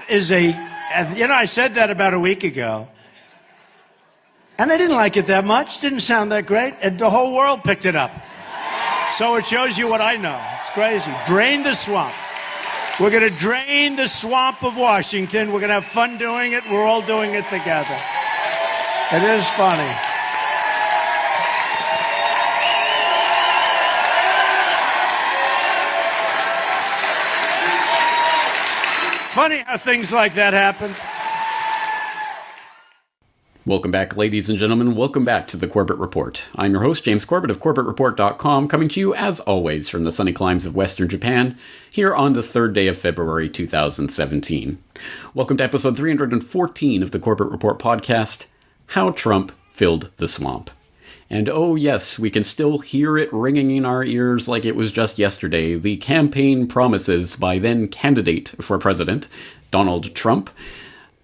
is I said that about a week ago. And I didn't like it that much. Didn't sound that great. And the whole world picked it up. So it shows you what I know. It's crazy. Drain the swamp. We're going to drain the swamp of Washington. We're going to have fun doing it. We're all doing it together. It is funny. Funny how things like that happen. Welcome back, ladies and gentlemen. Welcome back to the Corbett Report. I'm your host, James Corbett of CorbettReport.com, coming to you, as always, from the sunny climes of Western Japan, here on the 3rd day of February 2017. Welcome to episode 314 of the Corbett Report podcast, How Trump Filled the Swamp. And oh yes, we can still hear it ringing in our ears like it was just yesterday, the campaign promises by then candidate for president, Donald Trump,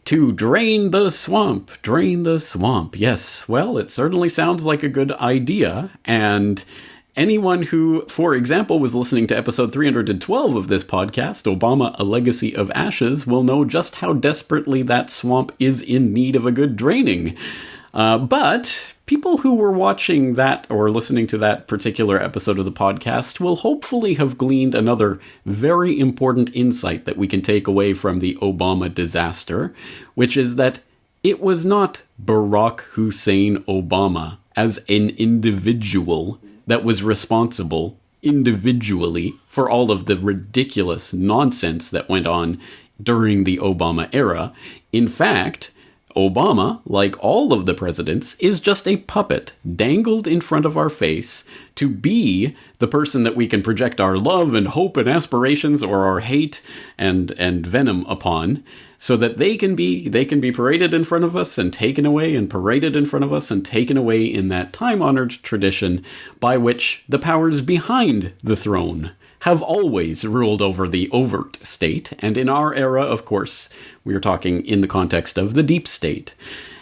to drain the swamp. Drain the swamp. Yes, well, it certainly sounds like a good idea, and anyone who, for example, was listening to episode 312 of this podcast, Obama, A Legacy of Ashes, will know just how desperately that swamp is in need of a good draining. But people who were watching that or listening to that particular episode of the podcast will hopefully have gleaned another very important insight that we can take away from the Obama disaster, which is that it was not Barack Hussein Obama as an individual that was responsible individually for all of the ridiculous nonsense that went on during the Obama era. In fact, Obama, like all of the presidents, is just a puppet dangled in front of our face to be the person that we can project our love and hope and aspirations or our hate and venom upon, so that they can be paraded in front of us and taken away and paraded in front of us and taken away in that time-honored tradition by which the powers behind the throne have always ruled over the overt state, and in our era, of course, we are talking in the context of the deep state.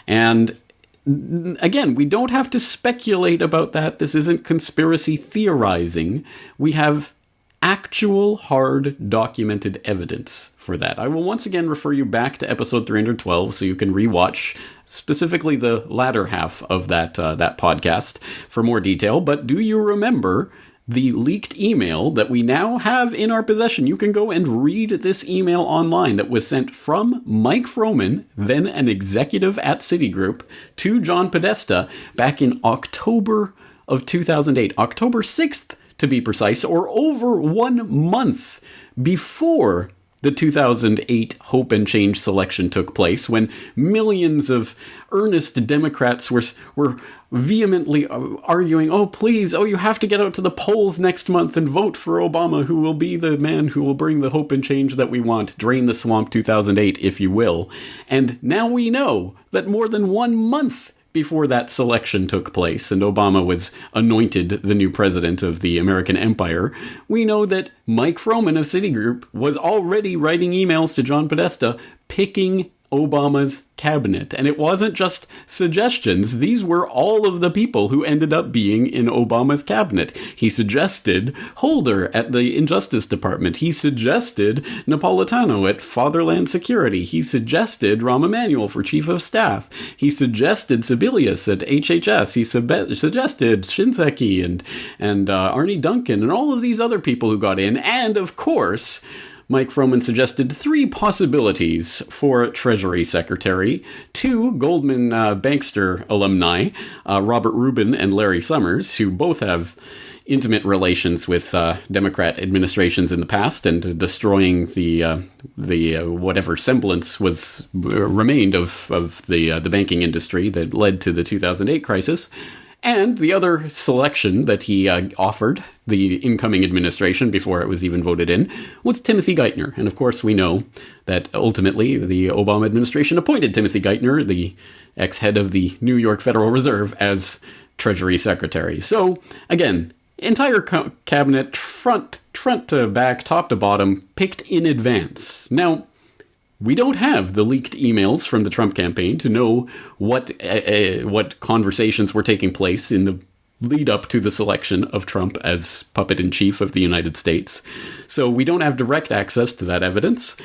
And again, we don't have to speculate about that. This isn't conspiracy theorizing. We have actual hard documented evidence for that. I will once again refer you back to episode 312 so you can rewatch specifically the latter half of that podcast for more detail. But do you remember the leaked email that we now have in our possession? You can go and read this email online that was sent from Mike Froman, then an executive at Citigroup, to John Podesta back in October of 2008, October 6th to be precise, or over 1 month before the 2008 Hope and Change selection took place, when millions of earnest Democrats were vehemently arguing, oh, please, you have to get out to the polls next month and vote for Obama, who will be the man who will bring the hope and change that we want. Drain the swamp 2008, if you will. And now we know that more than 1 month before that selection took place and Obama was anointed the new president of the American empire, we know that Mike Froman of Citigroup was already writing emails to John Podesta picking Obama's cabinet. And it wasn't just suggestions. These were all of the people who ended up being in Obama's cabinet. He suggested Holder at the Injustice Department. He suggested Napolitano at Fatherland Security. He suggested Rahm Emanuel for Chief of Staff. He suggested Sebelius at HHS. He suggested Shinseki and Arnie Duncan and all of these other people who got in. And, of course, Mike Froman suggested 3 possibilities for Treasury Secretary: 2 Goldman Bankster alumni, Robert Rubin and Larry Summers, who both have intimate relations with Democrat administrations in the past and destroying the whatever semblance remained of the banking industry that led to the 2008 crisis. And the other selection that he offered the incoming administration before it was even voted in was Timothy Geithner. And of course, we know that ultimately the Obama administration appointed Timothy Geithner, the ex-head of the New York Federal Reserve, as Treasury Secretary. So, again, entire cabinet, front to back, top to bottom, picked in advance. Now, we don't have the leaked emails from the Trump campaign to know what conversations were taking place in the lead up to the selection of Trump as puppet-in-chief of the United States. So we don't have direct access to that evidence.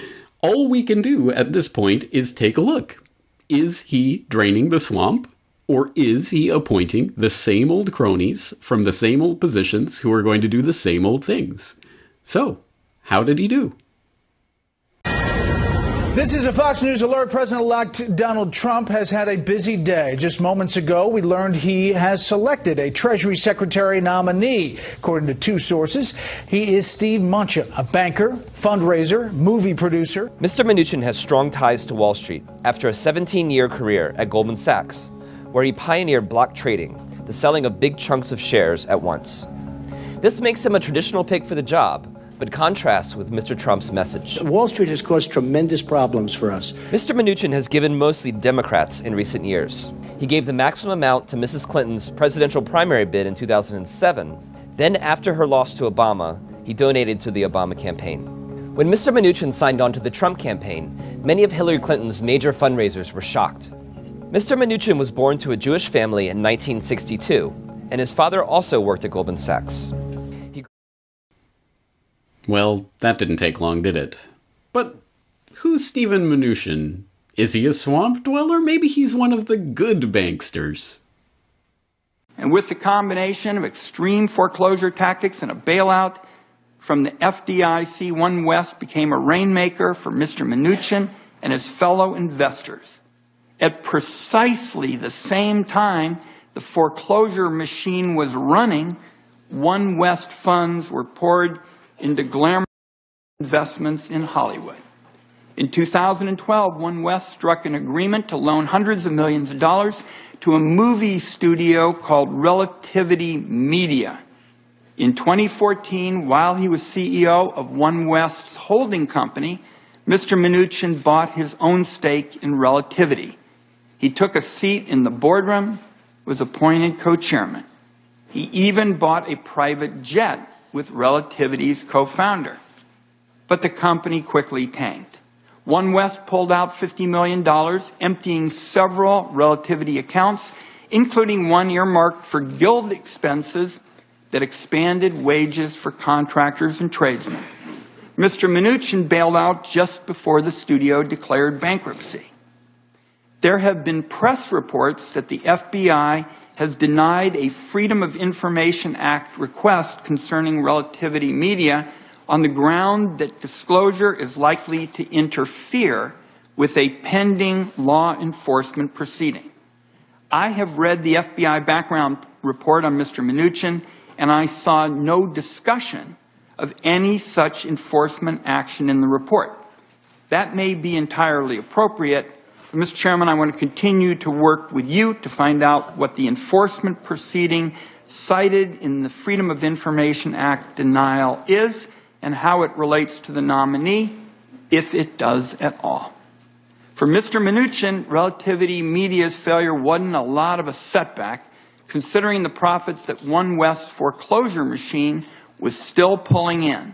all we can do at this point is take a look. Is he draining the swamp? Or is he appointing the same old cronies from the same old positions who are going to do the same old things? So, how did he do? This is a Fox News alert. President-elect Donald Trump has had a busy day. Just moments ago, we learned he has selected a Treasury Secretary nominee. According to two sources, he is Steve Mnuchin, a banker, fundraiser, movie producer. Mr. Mnuchin has strong ties to Wall Street after a 17-year career at Goldman Sachs, where he pioneered block trading, the selling of big chunks of shares at once. This makes him a traditional pick for the job, but contrasts with Mr. Trump's message. Wall Street has caused tremendous problems for us. Mr. Mnuchin has given mostly Democrats in recent years. He gave the maximum amount to Mrs. Clinton's presidential primary bid in 2007. Then, after her loss to Obama, he donated to the Obama campaign. When Mr. Mnuchin signed on to the Trump campaign, many of Hillary Clinton's major fundraisers were shocked. Mr. Mnuchin was born to a Jewish family in 1962, and his father also worked at Goldman Sachs. Well, that didn't take long, did it? But who's Stephen Mnuchin? Is he a swamp dweller? Maybe he's one of the good banksters. And with the combination of extreme foreclosure tactics and a bailout from the FDIC, One West became a rainmaker for Mr. Mnuchin and his fellow investors. At precisely the same time the foreclosure machine was running, One West funds were poured into glamorous investments in Hollywood. In 2012, One West struck an agreement to loan hundreds of millions of dollars to a movie studio called Relativity Media. In 2014, while he was CEO of One West's holding company, Mr. Mnuchin bought his own stake in Relativity. He took a seat in the boardroom, was appointed co-chairman. He even bought a private jet with Relativity's co-founder. But the company quickly tanked. One West pulled out $50 million, emptying several Relativity accounts, including one earmarked for guild expenses that expanded wages for contractors and tradesmen. Mr. Mnuchin bailed out just before the studio declared bankruptcy. There have been press reports that the FBI has denied a Freedom of Information Act request concerning Relativity Media on the ground that disclosure is likely to interfere with a pending law enforcement proceeding. I have read the FBI background report on Mr. Mnuchin, and I saw no discussion of any such enforcement action in the report. That may be entirely appropriate. Mr. Chairman, I want to continue to work with you to find out what the enforcement proceeding cited in the Freedom of Information Act denial is and how it relates to the nominee, if it does at all. For Mr. Mnuchin, Relativity Media's failure wasn't a lot of a setback, considering the profits that One West foreclosure machine was still pulling in.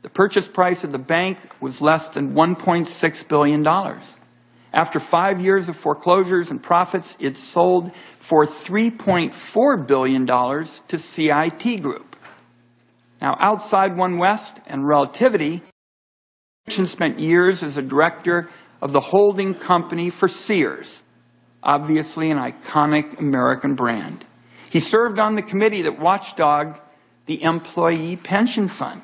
The purchase price of the bank was less than $1.6 billion. After 5 years of foreclosures and profits, it sold for $3.4 billion to CIT Group. Now, outside One West and Relativity, Mnuchin spent years as a director of the holding company for Sears, obviously an iconic American brand. He served on the committee that watchdogged the Employee Pension Fund.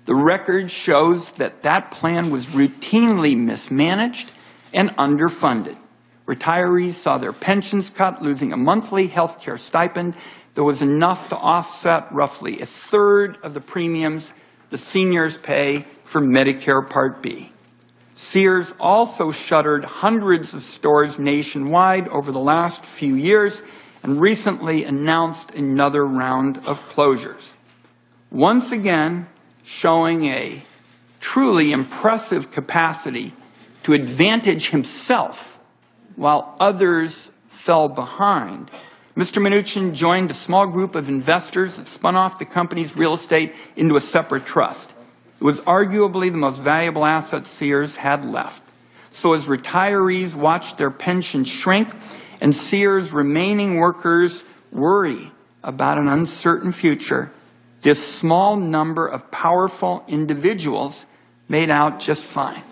The record shows that that plan was routinely mismanaged and underfunded. Retirees saw their pensions cut, losing a monthly health care stipend that was enough to offset roughly a third of the premiums the seniors pay for Medicare Part B. Sears also shuttered hundreds of stores nationwide over the last few years and recently announced another round of closures. Once again, showing a truly impressive capacity to advantage himself while others fell behind, Mr. Mnuchin joined a small group of investors that spun off the company's real estate into a separate trust. It was arguably the most valuable asset Sears had left. So as retirees watched their pensions shrink and Sears' remaining workers worry about an uncertain future, this small number of powerful individuals made out just fine.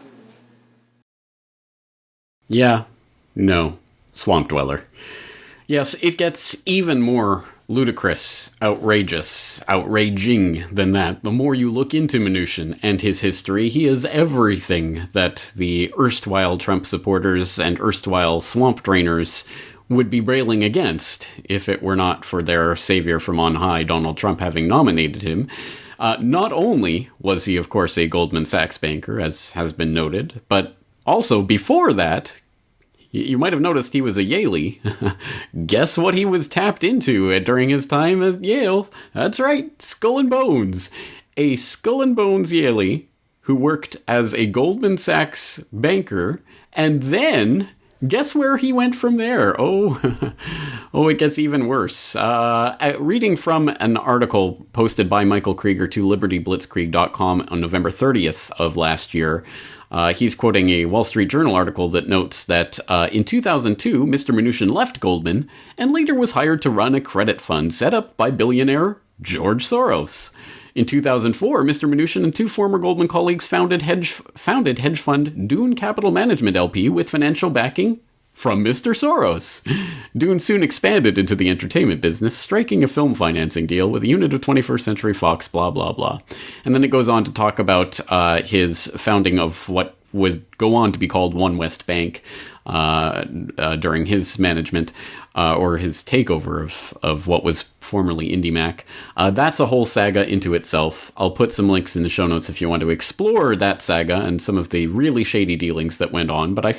Yeah. No. Swamp Dweller. Yes, it gets even more ludicrous, outrageous, outraging than that. The more you look into Mnuchin and his history, he is everything that the erstwhile Trump supporters and erstwhile swamp drainers would be railing against if it were not for their savior from on high, Donald Trump, having nominated him. Not only was he, of course, a Goldman Sachs banker, as has been noted, but also before that, you might have noticed he was a Yaley. Guess what he was tapped into during his time at Yale? That's right, Skull and Bones. A Skull and Bones Yaley who worked as a Goldman Sachs banker, and then guess where he went from there? Oh, it gets even worse. Reading from an article posted by Michael Krieger to libertyblitzkrieg.com on November 30th of last year, he's quoting a Wall Street Journal article that notes that in 2002, Mr. Mnuchin left Goldman and later was hired to run a credit fund set up by billionaire George Soros. In 2004, Mr. Mnuchin and two former Goldman colleagues founded hedge fund Dune Capital Management LP with financial backing from Mr. Soros. Dune soon expanded into the entertainment business, striking a film financing deal with a unit of 21st Century Fox, blah, blah, blah. And then it goes on to talk about his founding of what would go on to be called One West Bank during his management, or his takeover of what was formerly IndyMac. That's a whole saga into itself. I'll put some links in the show notes if you want to explore that saga and some of the really shady dealings that went on. But I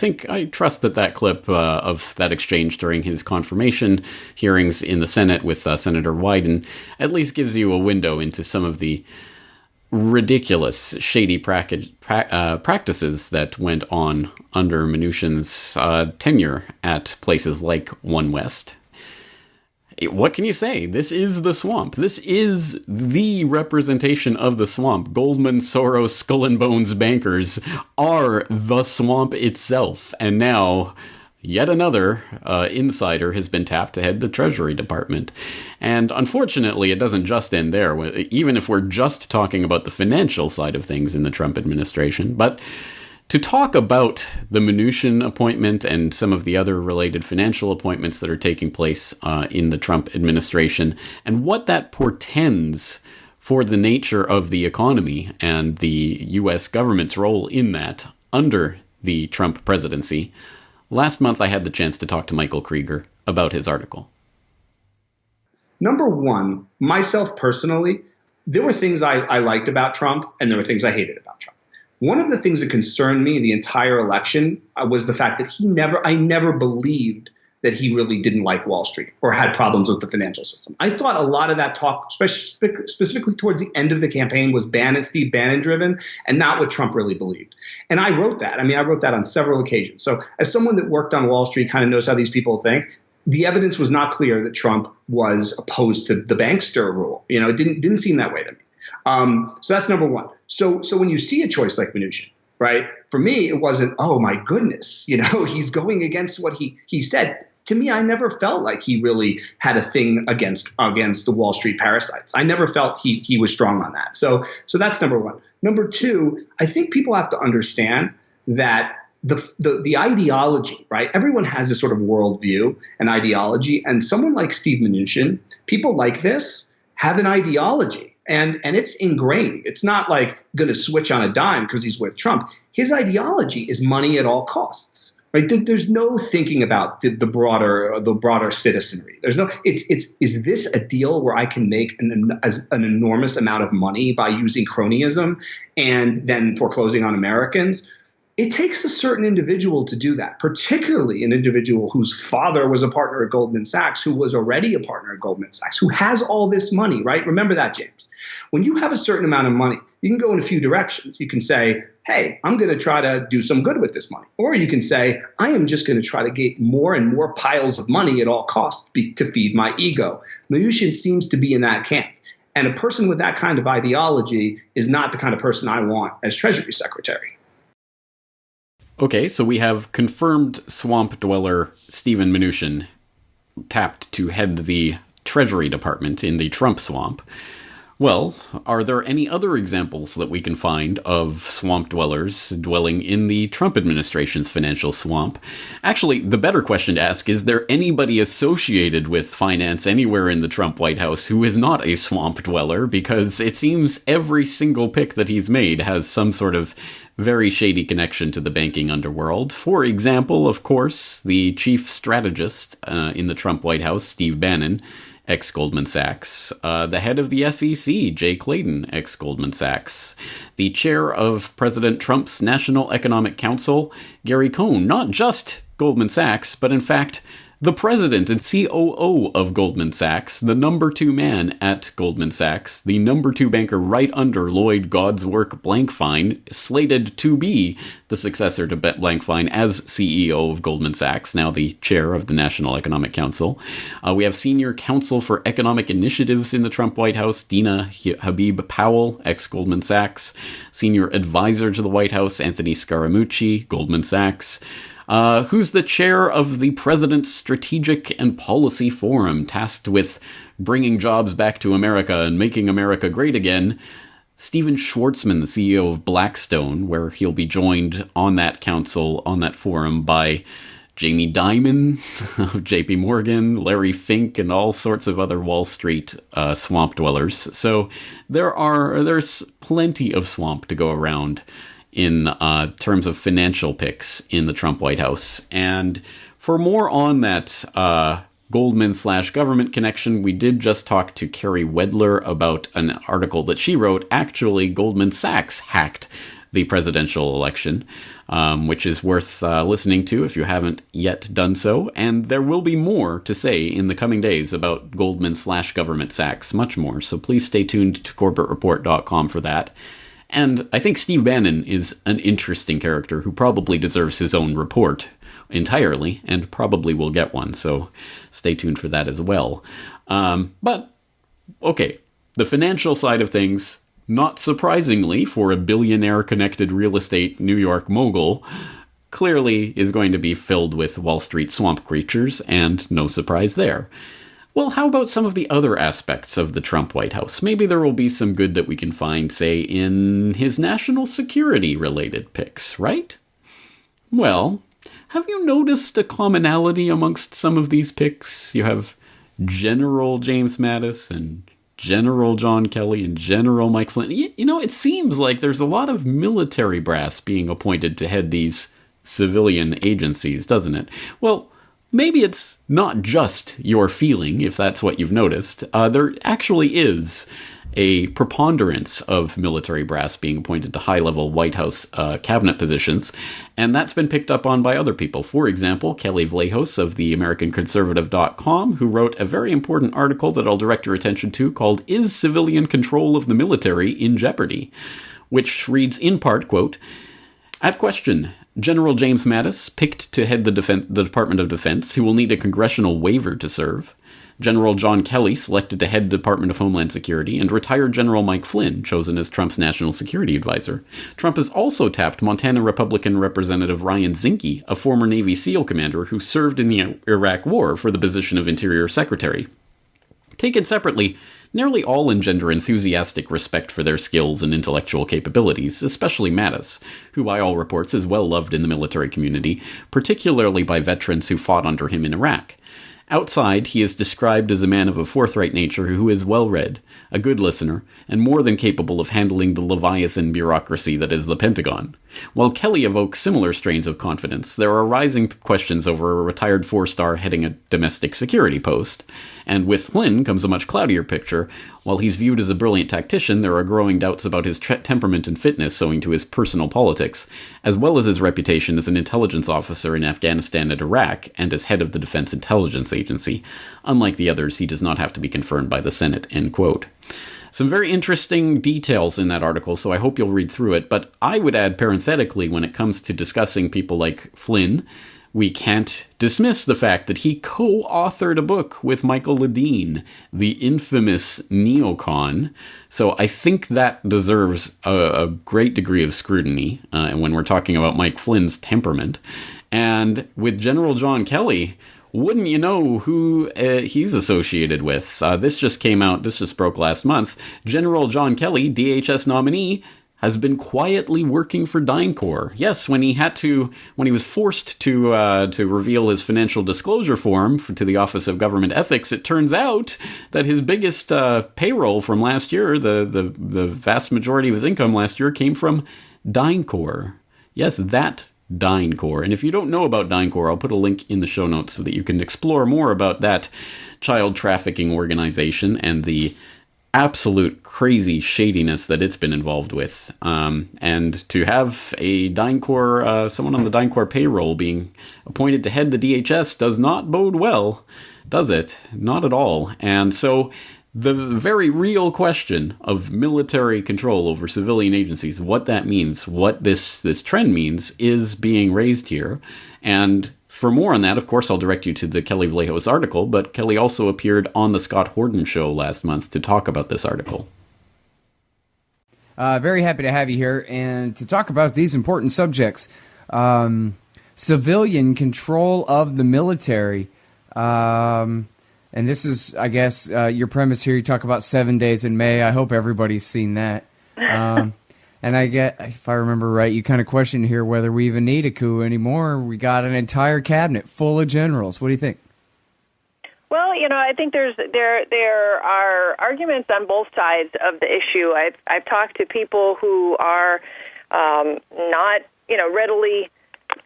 trust that clip of that exchange during his confirmation hearings in the Senate with Senator Wyden at least gives you a window into some of the ridiculous, shady practices that went on under Mnuchin's tenure at places like One West. What can you say? This is the swamp. This is the representation of the swamp. Goldman, Soros, Skull and Bones bankers are the swamp itself. And now yet another insider has been tapped to head the Treasury Department. And unfortunately, it doesn't just end there, even if we're just talking about the financial side of things in the Trump administration. But to talk about the Mnuchin appointment and some of the other related financial appointments that are taking place in the Trump administration and what that portends for the nature of the economy and the U.S. government's role in that under the Trump presidency, last month, I had the chance to talk to Michael Krieger about his article. Number one, myself personally, there were things I liked about Trump and there were things I hated about Trump. One of the things that concerned me the entire election was the fact that I never believed that he really didn't like Wall Street or had problems with the financial system. I thought a lot of that talk, specifically towards the end of the campaign, was Steve Bannon driven and not what Trump really believed. And I wrote that. I wrote that on several occasions. So as someone that worked on Wall Street, kind of knows how these people think, the evidence was not clear that Trump was opposed to the bankster rule. It didn't seem that way to me. So that's number one. So when you see a choice like Mnuchin, right, for me, it wasn't, oh my goodness, he's going against what he said. To me, I never felt like he really had a thing against the Wall Street parasites. I never felt he was strong on that. So that's number one. Number two, I think people have to understand that the ideology, right? Everyone has this sort of worldview and ideology, and someone like Steve Mnuchin, people like this have an ideology. And it's ingrained. It's not like going to switch on a dime because he's with Trump. His ideology is money at all costs. Right? There's no thinking about the broader citizenry. There's no. Is this a deal where I can make an enormous amount of money by using cronyism and then foreclosing on Americans? It takes a certain individual to do that, particularly an individual whose father was a partner at Goldman Sachs, who was already a partner at Goldman Sachs, who has all this money, right? Remember that, James. When you have a certain amount of money, you can go in a few directions. You can say, hey, I'm going to try to do some good with this money. Or you can say, I am just going to try to get more and more piles of money at all costs to feed my ego. Mnuchin seems to be in that camp. And a person with that kind of ideology is not the kind of person I want as Treasury Secretary. Okay, so we have confirmed swamp dweller Steven Mnuchin tapped to head the Treasury Department in the Trump swamp. Well, are there any other examples that we can find of swamp dwellers dwelling in the Trump administration's financial swamp? Actually, the better question to ask is there anybody associated with finance anywhere in the Trump White House who is not a swamp dweller? Because it seems every single pick that he's made has some sort of very shady connection to the banking underworld. For example, of course, the chief strategist in the Trump White House, Steve Bannon, ex-Goldman Sachs, the head of the SEC, Jay Clayton, ex-Goldman Sachs, the chair of President Trump's National Economic Council, Gary Cohn, not just Goldman Sachs, but in fact, the president and COO of Goldman Sachs, the number 2 man at Goldman Sachs, the number 2 banker right under Lloyd Godswork Blankfein, slated to be the successor to Blankfein as CEO of Goldman Sachs, now the chair of the National Economic Council. We have senior counsel for economic initiatives in the Trump White House, Dina Habib Powell, ex-Goldman Sachs, senior advisor to the White House, Anthony Scaramucci, Goldman Sachs, who's the chair of the President's Strategic and Policy Forum, tasked with bringing jobs back to America and making America great again. Steven Schwartzman, the CEO of Blackstone, where he'll be joined on that council, on that forum, by Jamie Dimon of JP Morgan, Larry Fink, and all sorts of other Wall Street swamp dwellers. So there's plenty of swamp to go around in terms of financial picks in the Trump White House. And for more on that Goldman/government connection, we did just talk to Carrie Wedler about an article that she wrote. Actually, Goldman Sachs hacked the presidential election, which is worth listening to if you haven't yet done so. And there will be more to say in the coming days about Goldman/government Sachs, much more. So please stay tuned to corbettreport.com for that. And I think Steve Bannon is an interesting character who probably deserves his own report entirely, and probably will get one, so stay tuned for that as well. But, okay, the financial side of things, not surprisingly for a billionaire-connected real estate New York mogul, clearly is going to be filled with Wall Street swamp creatures, and no surprise there. Well, how about some of the other aspects of the Trump White House? Maybe there will be some good that we can find, say, in his national security-related picks, right? Well, have you noticed a commonality amongst some of these picks? You have General James Mattis and General John Kelly and General Mike Flynn. You know, it seems like there's a lot of military brass being appointed to head these civilian agencies, doesn't it? Well, maybe it's not just your feeling, if that's what you've noticed. There actually is a preponderance of military brass being appointed to high-level White House cabinet positions, and that's been picked up on by other people. For example, Kelly Vlahos of the AmericanConservative.com, who wrote a very important article that I'll direct your attention to called "Is Civilian Control of the Military in Jeopardy?", which reads in part, quote, "At question, General James Mattis, picked to head the Department of Defense, who will need a congressional waiver to serve. General John Kelly, selected to head the Department of Homeland Security, and retired General Mike Flynn, chosen as Trump's national security advisor. Trump has also tapped Montana Republican Representative Ryan Zinke, a former Navy SEAL commander who served in the Iraq War, for the position of Interior Secretary. Taken separately, nearly all engender enthusiastic respect for their skills and intellectual capabilities, especially Mattis, who by all reports is well loved in the military community, particularly by veterans who fought under him in Iraq. Outside, he is described as a man of a forthright nature who is well-read, a good listener, and more than capable of handling the Leviathan bureaucracy that is the Pentagon. While Kelly evokes similar strains of confidence, there are rising questions over a retired four-star heading a domestic security post. And with Flynn comes a much cloudier picture. While he's viewed as a brilliant tactician, there are growing doubts about his temperament and fitness owing to his personal politics, as well as his reputation as an intelligence officer in Afghanistan and Iraq, and as head of the Defense Intelligence Agency. Unlike the others, he does not have to be confirmed by the Senate, end quote. Some very interesting details in that article, so I hope you'll read through it, but I would add parenthetically, when it comes to discussing people like Flynn, we can't dismiss the fact that he co-authored a book with Michael Ledeen, the infamous neocon. So I think that deserves a great degree of scrutiny when we're talking about Mike Flynn's temperament. And with General John Kelly, wouldn't you know who he's associated with? This just came out, this just broke last month. General John Kelly, DHS nominee, has been quietly working for DynCorp. Yes, when he was forced to reveal his financial disclosure form to the Office of Government Ethics, it turns out that his biggest payroll from last year, the vast majority of his income last year, came from DynCorp. Yes, that DynCorp. And if you don't know about DynCorp, I'll put a link in the show notes so that you can explore more about that child trafficking organization and the absolute crazy shadiness that it's been involved with. And to have a DynCorp, someone on the DynCorp payroll being appointed to head the DHS does not bode well, does it? Not at all. And so the very real question of military control over civilian agencies, what that means, what this trend means, is being raised here. And for more on that, of course, I'll direct you to the Kelly Vallejos article, but Kelly also appeared on the Scott Horton show last month to talk about this article. Very happy to have you here and to talk about these important subjects. Civilian control of the military. And this is, I guess, your premise here. You talk about 7 days in May. I hope everybody's seen that. And I get, if I remember right, you kind of question here whether we even need a coup anymore. We got an entire cabinet full of generals. What do you think? Well, I think there are arguments on both sides of the issue. I've talked to people who are not, readily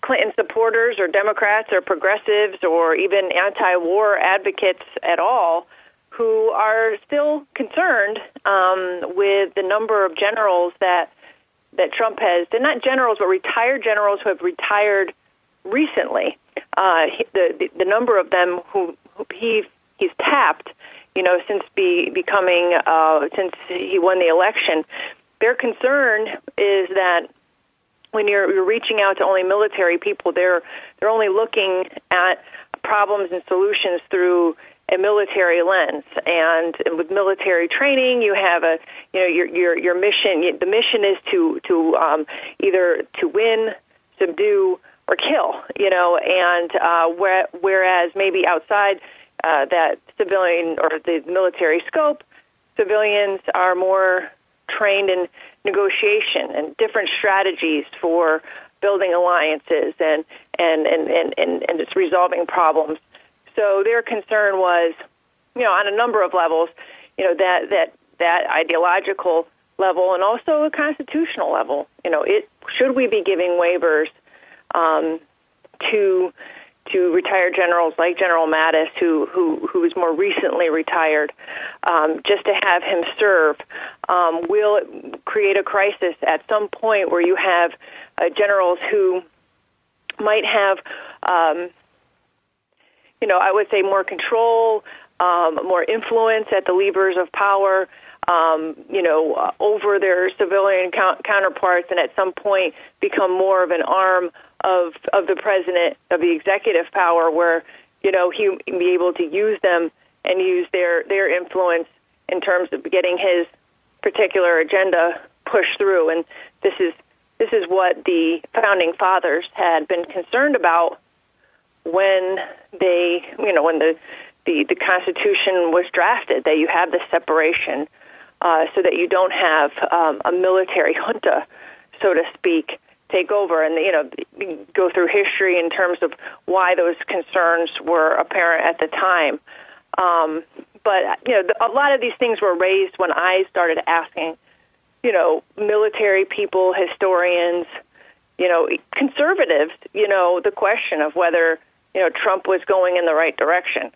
Clinton supporters or Democrats or progressives or even anti-war advocates at all, who are still concerned with the number of generals that Trump has, they're not generals, but retired generals who have retired recently. The number of them who he's tapped, since since he won the election. Their concern is that when you're reaching out to only military people, they're only looking at problems and solutions through a military lens, and with military training, you have your mission. The mission is to either to win, subdue, or kill. And whereas maybe outside that civilian or the military scope, civilians are more trained in negotiation and different strategies for building alliances and just resolving problems. So their concern was, on a number of levels, that ideological level and also a constitutional level. Should we be giving waivers to retired generals like General Mattis, who is more recently retired, just to have him serve? Will it create a crisis at some point where you have generals who might have I would say more control, more influence at the levers of power, over their civilian counterparts, and at some point become more of an arm of the president, of the executive power, where he be able to use them and use their influence in terms of getting his particular agenda pushed through. And this is what the founding fathers had been concerned about when they, when the Constitution was drafted, that you have this separation, so that you don't have a military junta, so to speak, take over. And go through history in terms of why those concerns were apparent at the time. But a lot of these things were raised when I started asking, military people, historians, conservatives, the question of whether Trump was going in the right direction.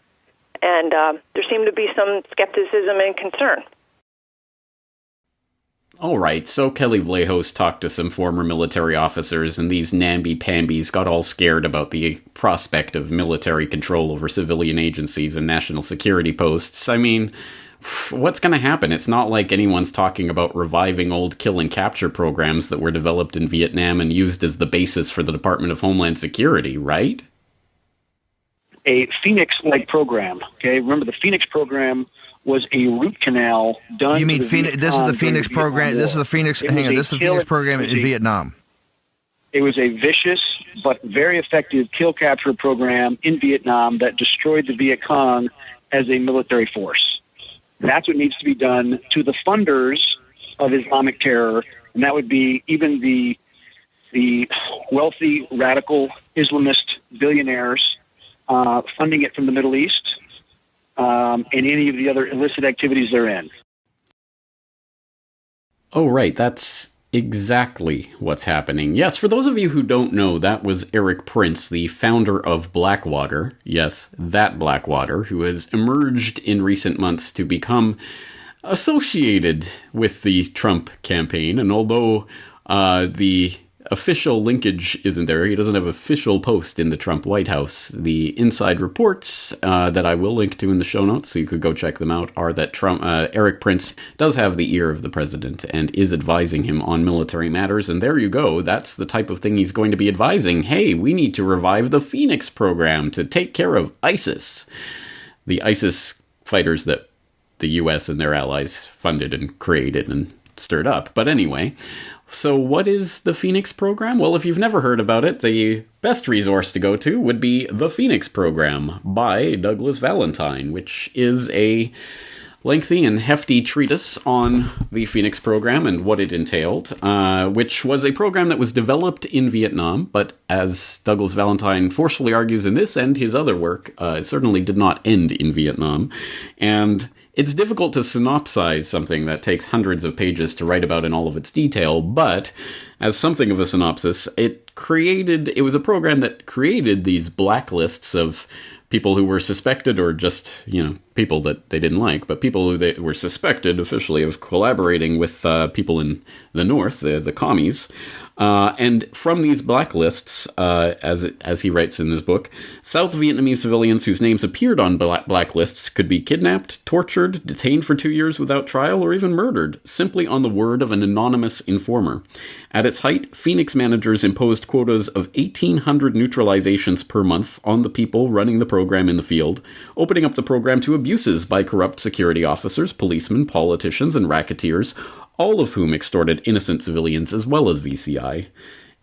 And there seemed to be some skepticism and concern. All right, so Kelly Vallejos talked to some former military officers, and these namby-pambies got all scared about the prospect of military control over civilian agencies and national security posts. I mean, what's going to happen? It's not like anyone's talking about reviving old kill and capture programs that were developed in Vietnam and used as the basis for the Department of Homeland Security, right? A Phoenix-like program, okay? Remember, the Phoenix program was a root canal done. You mean Phoenix? This is the Phoenix program. This is the Phoenix. Hang on. This is the Phoenix program in Vietnam. It was a vicious but very effective kill capture program in Vietnam that destroyed the Viet Cong as a military force. That's what needs to be done to the funders of Islamic terror, and that would be even the wealthy, radical Islamist billionaires funding it from the Middle East and any of the other illicit activities therein. Oh, right. That's exactly what's happening. Yes, for those of you who don't know, that was Erik Prince, the founder of Blackwater. Yes, that Blackwater, who has emerged in recent months to become associated with the Trump campaign. And although the official linkage isn't there, he doesn't have official post in the Trump White House. The inside reports that I will link to in the show notes, so you could go check them out, are that Erik Prince does have the ear of the president and is advising him on military matters. And there you go. That's the type of thing he's going to be advising. Hey, we need to revive the Phoenix program to take care of ISIS. The ISIS fighters that the U.S. and their allies funded and created and stirred up. But anyway, so what is the Phoenix program? Well, if you've never heard about it, the best resource to go to would be The Phoenix Program by Douglas Valentine, which is a lengthy and hefty treatise on the Phoenix program and what it entailed, which was a program that was developed in Vietnam, but as Douglas Valentine forcefully argues in this and his other work, it certainly did not end in Vietnam. And it's difficult to synopsize something that takes hundreds of pages to write about in all of its detail, but as something of a synopsis, it was a program that created these blacklists of people who were suspected, or just, people that they didn't like, but people who they were suspected officially of collaborating with people in the North, the commies. And from these blacklists, as he writes in his book, South Vietnamese civilians whose names appeared on blacklists could be kidnapped, tortured, detained for 2 years without trial, or even murdered, simply on the word of an anonymous informer. At its height, Phoenix managers imposed quotas of 1,800 neutralizations per month on the people running the program in the field, opening up the program to abuses by corrupt security officers, policemen, politicians, and racketeers, all of whom extorted innocent civilians as well as VCI.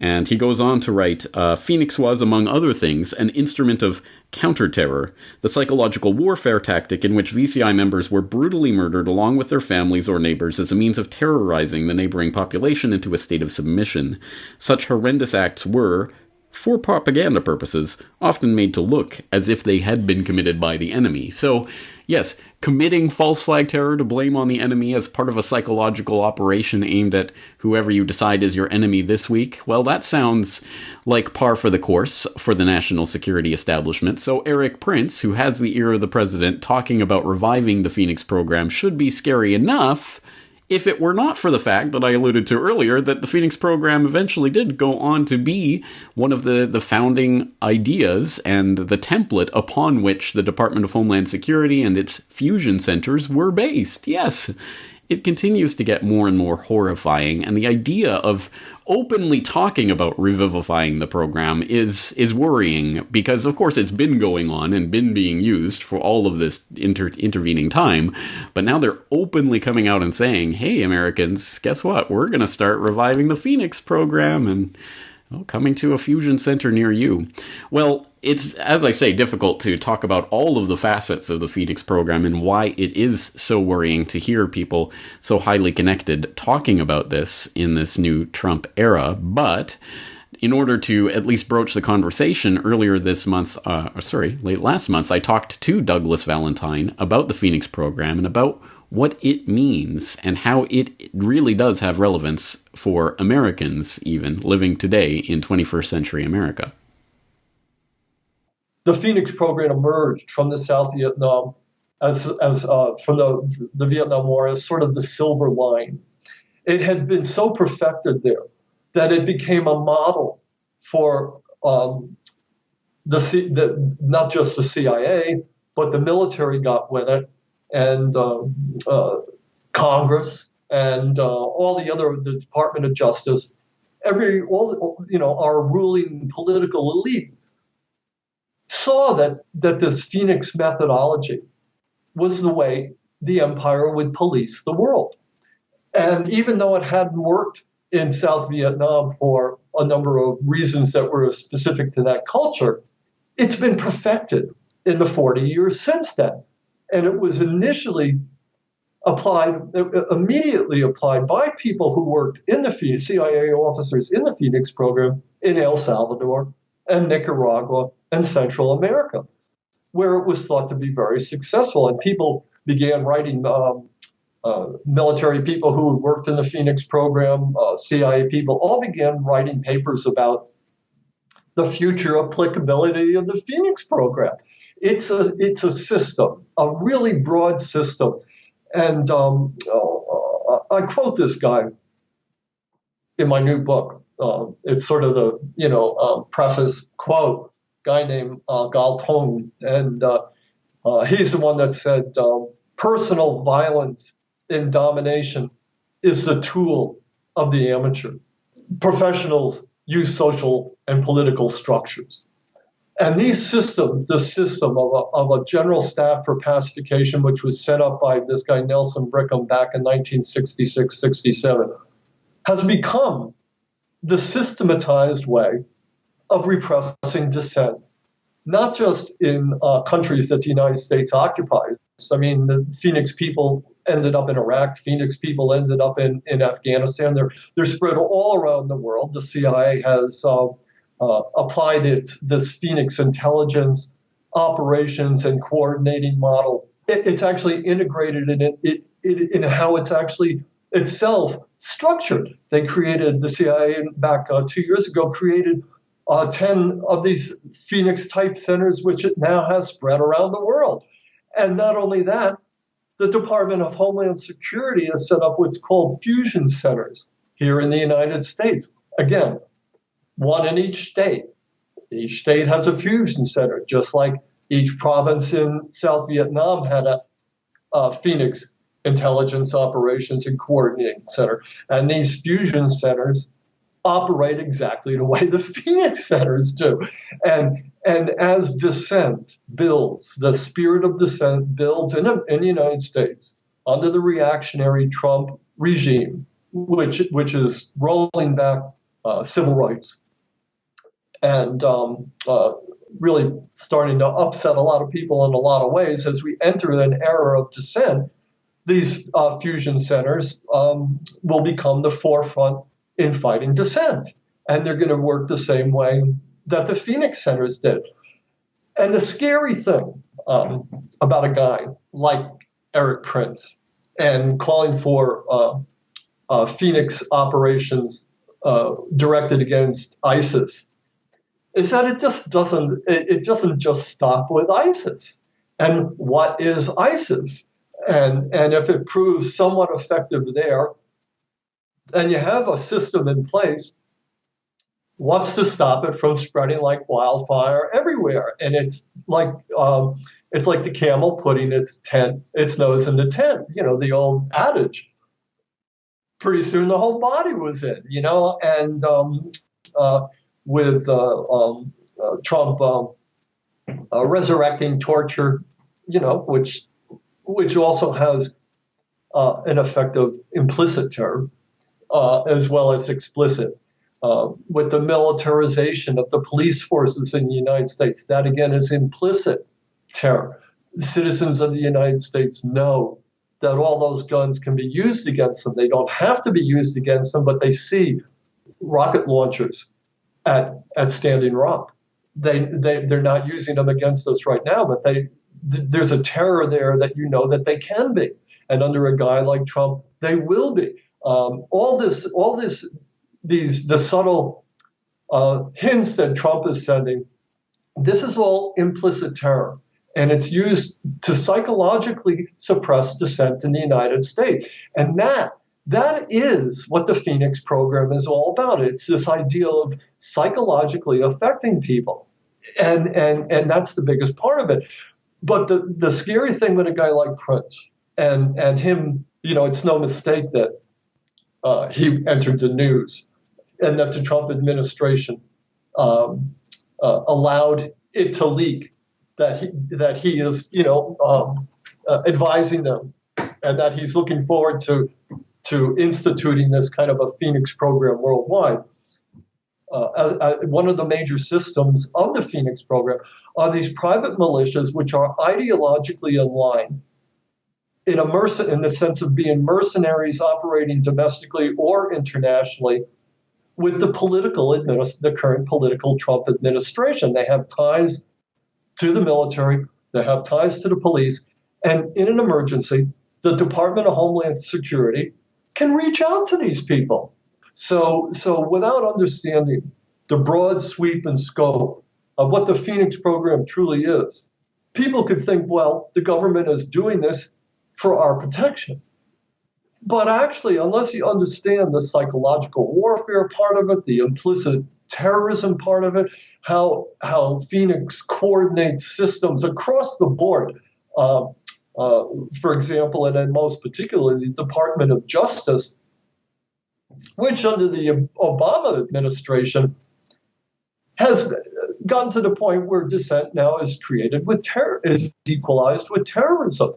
And he goes on to write, Phoenix was, among other things, an instrument of counter-terror, the psychological warfare tactic in which VCI members were brutally murdered along with their families or neighbors as a means of terrorizing the neighboring population into a state of submission. Such horrendous acts were, for propaganda purposes, often made to look as if they had been committed by the enemy. So, yes, committing false flag terror to blame on the enemy as part of a psychological operation aimed at whoever you decide is your enemy this week, well, that sounds like par for the course for the national security establishment. So Erik Prince, who has the ear of the president, talking about reviving the Phoenix program should be scary enough, if it were not for the fact that I alluded to earlier that the Phoenix program eventually did go on to be one of the founding ideas and the template upon which the Department of Homeland Security and its fusion centers were based. Yes, it continues to get more and more horrifying, and the idea of openly talking about revivifying the program is worrying, because of course it's been going on and been being used for all of this intervening time, but now they're openly coming out and saying, hey Americans, guess what, we're going to start reviving the Phoenix program and coming to a fusion center near you. Well, it's, as I say, difficult to talk about all of the facets of the Phoenix program and why it is so worrying to hear people so highly connected talking about this in this new Trump era. But in order to at least broach the conversation, earlier this month, late last month, I talked to Douglas Valentine about the Phoenix program and about what it means and how it really does have relevance for Americans even living today in 21st century America. The Phoenix program emerged from the South Vietnam as from the Vietnam War as sort of the silver line. It had been so perfected there that it became a model for not just the CIA, but the military got with it, and Congress and all the Department of Justice, our ruling political elite saw that this Phoenix methodology was the way the empire would police the world. And even though it hadn't worked in South Vietnam for a number of reasons that were specific to that culture, it's been perfected in the 40 years since then. And it was initially immediately applied by people who worked in the CIA officers in the Phoenix program in El Salvador and Nicaragua and Central America, where it was thought to be very successful. And people began writing, military people who worked in the Phoenix program, CIA people, all began writing papers about the future applicability of the Phoenix program. It's a system, a really broad system. And I quote this guy in my new book. It's sort of the preface quote, guy named Gal Tong, and he's the one that said, personal violence in domination is the tool of the amateur. Professionals use social and political structures. And these systems, the system of a general staff for pacification, which was set up by this guy Nelson Brickham back in 1966-67, has become the systematized way of repressing dissent, not just in countries that the United States occupies. I mean, the Phoenix people ended up in Iraq. Phoenix people ended up in Afghanistan. They're spread all around the world. The CIA has applied this Phoenix intelligence operations and coordinating model. It's actually integrated in how it's actually itself structured. They created, the CIA back 2 years ago, created 10 of these Phoenix type centers, which it now has spread around the world. And not only that, the Department of Homeland Security has set up what's called fusion centers here in the United States. Again, one in each state. Each state has a fusion center, just like each province in South Vietnam had a Phoenix Intelligence Operations and Coordinating Center. And these fusion centers operate exactly the way the Phoenix centers do. And as dissent builds, the spirit of dissent builds in the United States under the reactionary Trump regime, which is rolling back civil rights and really starting to upset a lot of people in a lot of ways. As we enter an era of dissent, these fusion centers will become the forefront in fighting dissent. And they're going to work the same way that the Phoenix centers did. And the scary thing about a guy like Eric Prince and calling for Phoenix operations directed against ISIS is that it doesn't just stop with ISIS. And what is ISIS? And if it proves somewhat effective there, and you have a system in place, what's to stop it from spreading like wildfire everywhere? And it's like the camel putting its nose in the tent, the old adage. Pretty soon the whole body was in, and with Trump resurrecting torture, which also has an effect of implicit terror as well as explicit. With the militarization of the police forces in the United States, that again is implicit terror. The citizens of the United States know that all those guns can be used against them. They don't have to be used against them, but they see rocket launchers at Standing Rock. They're not using them against us right now, but there's a terror there that that they can be. And under a guy like Trump, they will be. The subtle hints that Trump is sending, this is all implicit terror. And it's used to psychologically suppress dissent in the United States. And that is what the Phoenix program is all about. It's this idea of psychologically affecting people. And that's the biggest part of it. But the scary thing with a guy like Prince and him, it's no mistake that he entered the news and that the Trump administration allowed it to leak that he is, advising them, and that he's looking forward to to instituting this kind of a Phoenix program worldwide. One of the major systems of the Phoenix program are these private militias, which are ideologically aligned in the sense of being mercenaries operating domestically or internationally with the current political Trump administration. They have ties to the military, they have ties to the police, and in an emergency, the Department of Homeland Security can reach out to these people. So without understanding the broad sweep and scope of what the Phoenix program truly is, people could think, well, the government is doing this for our protection. But actually, unless you understand the psychological warfare part of it, the implicit terrorism part of it, how Phoenix coordinates systems across the board, for example, and then most particularly the Department of Justice, which under the Obama administration has gotten to the point where dissent now is equalized with terrorism.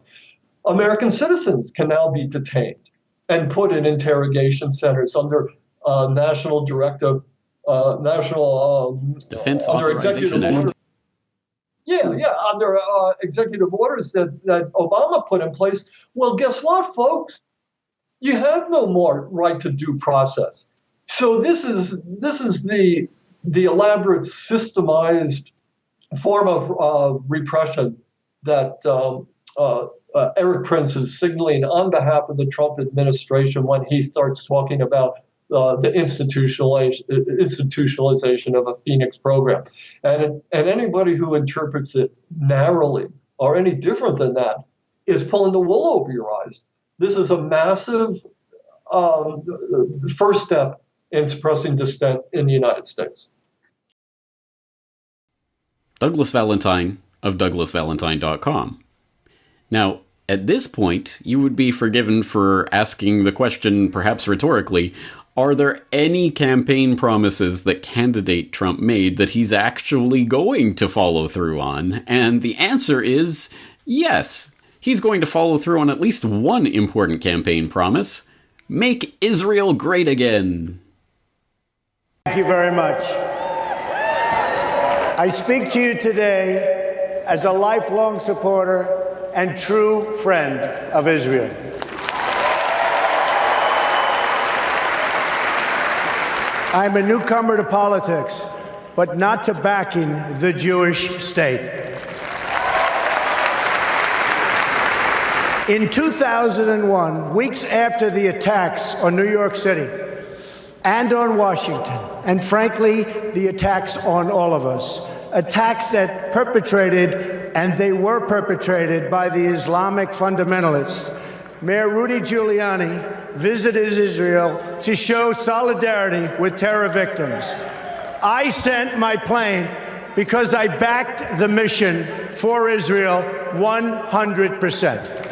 American citizens can now be detained and put in interrogation centers under national Defense Authorization Act. Under executive orders that Obama put in place. Well, guess what, folks? You have no more right to due process. So this is the elaborate, systemized form of repression that Eric Prince is signaling on behalf of the Trump administration when he starts talking about the institutionalization of a Phoenix program. And anybody who interprets it narrowly or any different than that is pulling the wool over your eyes. This is a massive first step in suppressing dissent in the United States. Douglas Valentine of DouglasValentine.com. Now, at this point, you would be forgiven for asking the question, perhaps rhetorically, are there any campaign promises that candidate Trump made that he's actually going to follow through on? And the answer is yes. He's going to follow through on at least one important campaign promise: make Israel great again. Thank you very much. I speak to you today as a lifelong supporter and true friend of Israel. I'm a newcomer to politics, but not to backing the Jewish state. In 2001, weeks after the attacks on New York City and on Washington, and frankly, the attacks on all of us, attacks that they were perpetrated by the Islamic fundamentalists, Mayor Rudy Giuliani visited Israel to show solidarity with terror victims. I sent my plane because I backed the mission for Israel 100%.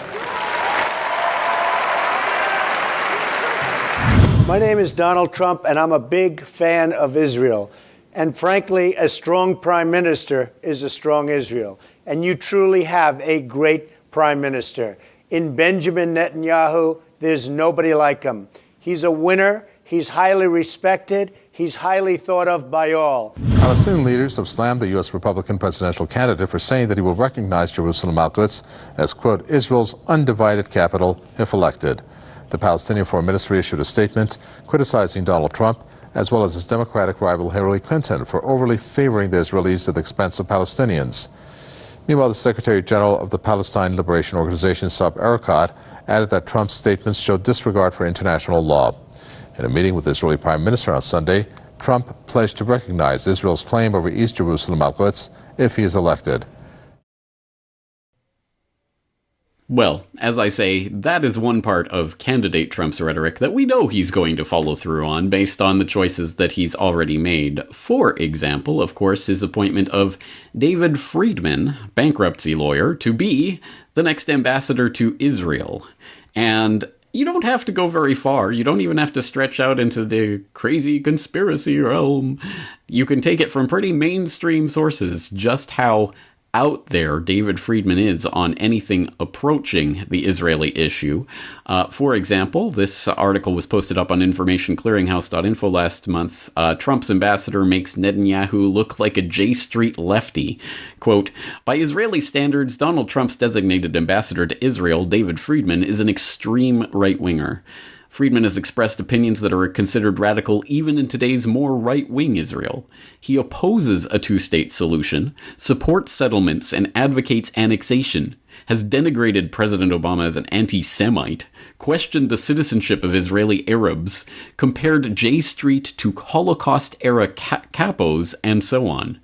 My name is Donald Trump, and I'm a big fan of Israel. And frankly, a strong prime minister is a strong Israel. And you truly have a great prime minister. In Benjamin Netanyahu, there's nobody like him. He's a winner. He's highly respected. He's highly thought of by all. Palestinian leaders have slammed the U.S. Republican presidential candidate for saying that he will recognize Jerusalem Al-Quds as, quote, Israel's undivided capital if elected. The Palestinian Foreign Ministry issued a statement criticizing Donald Trump as well as his Democratic rival Hillary Clinton for overly favoring the Israelis at the expense of Palestinians. Meanwhile, the Secretary General of the Palestine Liberation Organization, Saeb Erekat, added that Trump's statements showed disregard for international law. In a meeting with the Israeli Prime Minister on Sunday, Trump pledged to recognize Israel's claim over East Jerusalem Al-Quds if he is elected. Well, as I say, that is one part of candidate Trump's rhetoric that we know he's going to follow through on based on the choices that he's already made. For example, of course, his appointment of David Friedman, bankruptcy lawyer, to be the next ambassador to Israel. And you don't have to go very far. You don't even have to stretch out into the crazy conspiracy realm. You can take it from pretty mainstream sources just how out there David Friedman is on anything approaching the Israeli issue. For example, this article was posted up on informationclearinghouse.info last month. Trump's ambassador makes Netanyahu look like a J Street lefty. Quote, by Israeli standards, Donald Trump's designated ambassador to Israel, David Friedman, is an extreme right-winger. Friedman has expressed opinions that are considered radical even in today's more right-wing Israel. He opposes a two-state solution, supports settlements, and advocates annexation, has denigrated President Obama as an anti-Semite, questioned the citizenship of Israeli Arabs, compared J Street to Holocaust-era capos, and so on.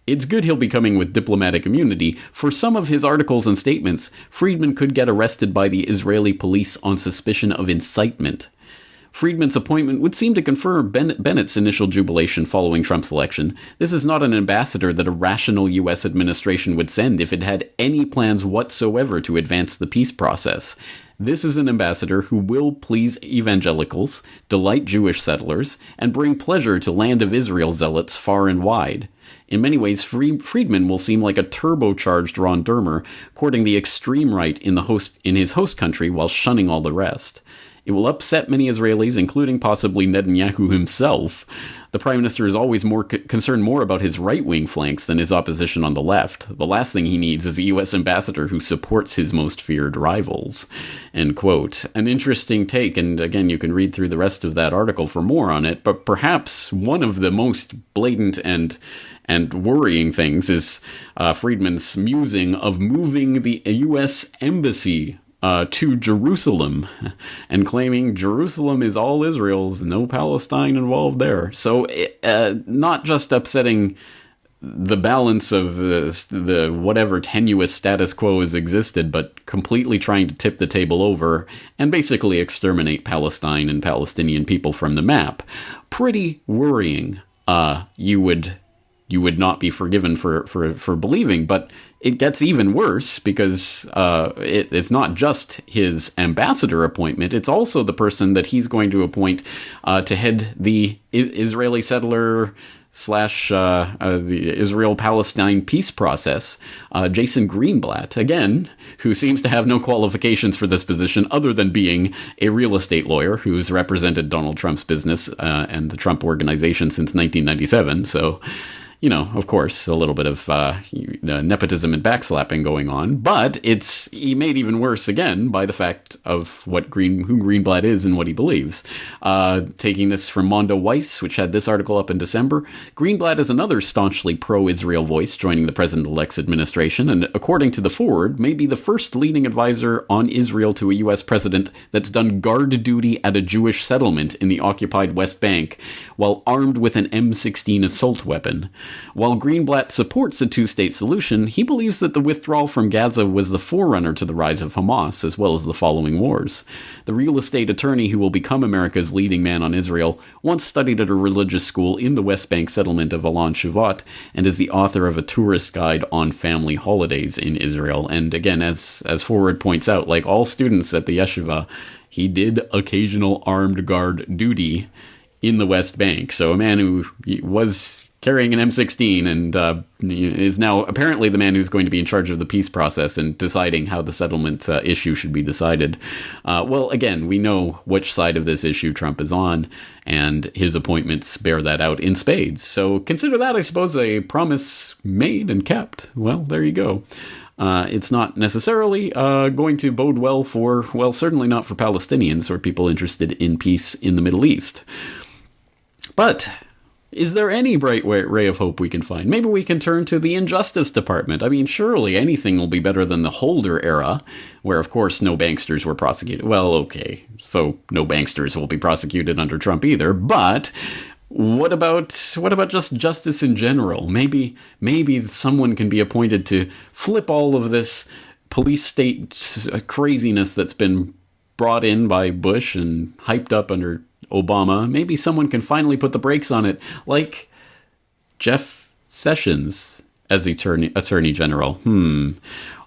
It's good he'll be coming with diplomatic immunity. For some of his articles and statements, Friedman could get arrested by the Israeli police on suspicion of incitement. Friedman's appointment would seem to confirm Bennett's initial jubilation following Trump's election. This is not an ambassador that a rational U.S. administration would send if it had any plans whatsoever to advance the peace process. This is an ambassador who will please evangelicals, delight Jewish settlers, and bring pleasure to Land of Israel zealots far and wide. In many ways, Friedman will seem like a turbocharged Ron Dermer, courting the extreme right in his host country while shunning all the rest. It will upset many Israelis, including possibly Netanyahu himself. The prime minister is always more concerned more about his right-wing flanks than his opposition on the left. The last thing he needs is a U.S. ambassador who supports his most feared rivals. End quote. An interesting take, and again, you can read through the rest of that article for more on it, but perhaps one of the most blatant and worrying things is Friedman's musing of moving the U.S. embassy to Jerusalem and claiming Jerusalem is all Israel's, no Palestine involved there. So not just upsetting the balance of the whatever tenuous status quo has existed, but completely trying to tip the table over and basically exterminate Palestine and Palestinian people from the map. Pretty worrying. You would not be forgiven for believing, but it gets even worse because it's not just his ambassador appointment, it's also the person that he's going to appoint to head the Israeli settler / the Israel-Palestine peace process, Jason Greenblatt, again, who seems to have no qualifications for this position other than being a real estate lawyer who's represented Donald Trump's business and the Trump organization since 1997, so... You know, of course, a little bit of nepotism and backslapping going on, but it's made even worse again by the fact of who Greenblatt is and what he believes. Taking this from Mondo Weiss, which had this article up in December, Greenblatt is another staunchly pro-Israel voice joining the president-elect's administration, and according to the Forward, may be the first leading advisor on Israel to a U.S. president that's done guard duty at a Jewish settlement in the occupied West Bank while armed with an M16 assault weapon. While Greenblatt supports a two-state solution, he believes that the withdrawal from Gaza was the forerunner to the rise of Hamas, as well as the following wars. The real estate attorney who will become America's leading man on Israel once studied at a religious school in the West Bank settlement of Alon Shuvat, and is the author of a tourist guide on family holidays in Israel. And again, as Forward points out, like all students at the yeshiva, he did occasional armed guard duty in the West Bank. So a man who was carrying an M16 and is now apparently the man who's going to be in charge of the peace process and deciding how the settlement issue should be decided. Well, again, we know which side of this issue Trump is on, and his appointments bear that out in spades. So consider that, I suppose, a promise made and kept. Well, there you go. It's not necessarily going to bode well for, well, certainly not for Palestinians or people interested in peace in the Middle East. But is there any bright ray of hope we can find? Maybe we can turn to the Injustice Department. I mean, surely anything will be better than the Holder era, where, of course, no banksters were prosecuted. Well, okay, so no banksters will be prosecuted under Trump either, but what about just justice in general? Maybe someone can be appointed to flip all of this police state craziness that's been brought in by Bush and hyped up under Obama. Maybe someone can finally put the brakes on it, like Jeff Sessions as Attorney General.